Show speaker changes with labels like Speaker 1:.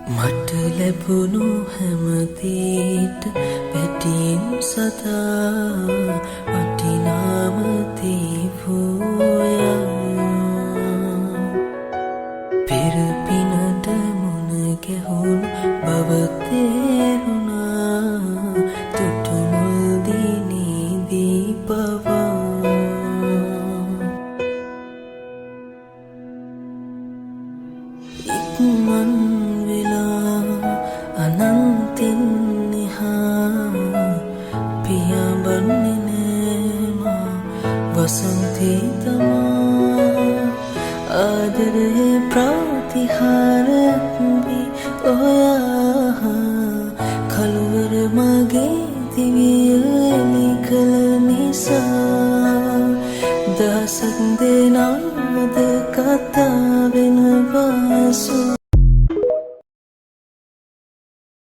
Speaker 1: මට ලැබුණු හැමදේට පැටියෙන් සදා වටිනාම දීවෝයා පෙර පිනට මුණ ගැහුණ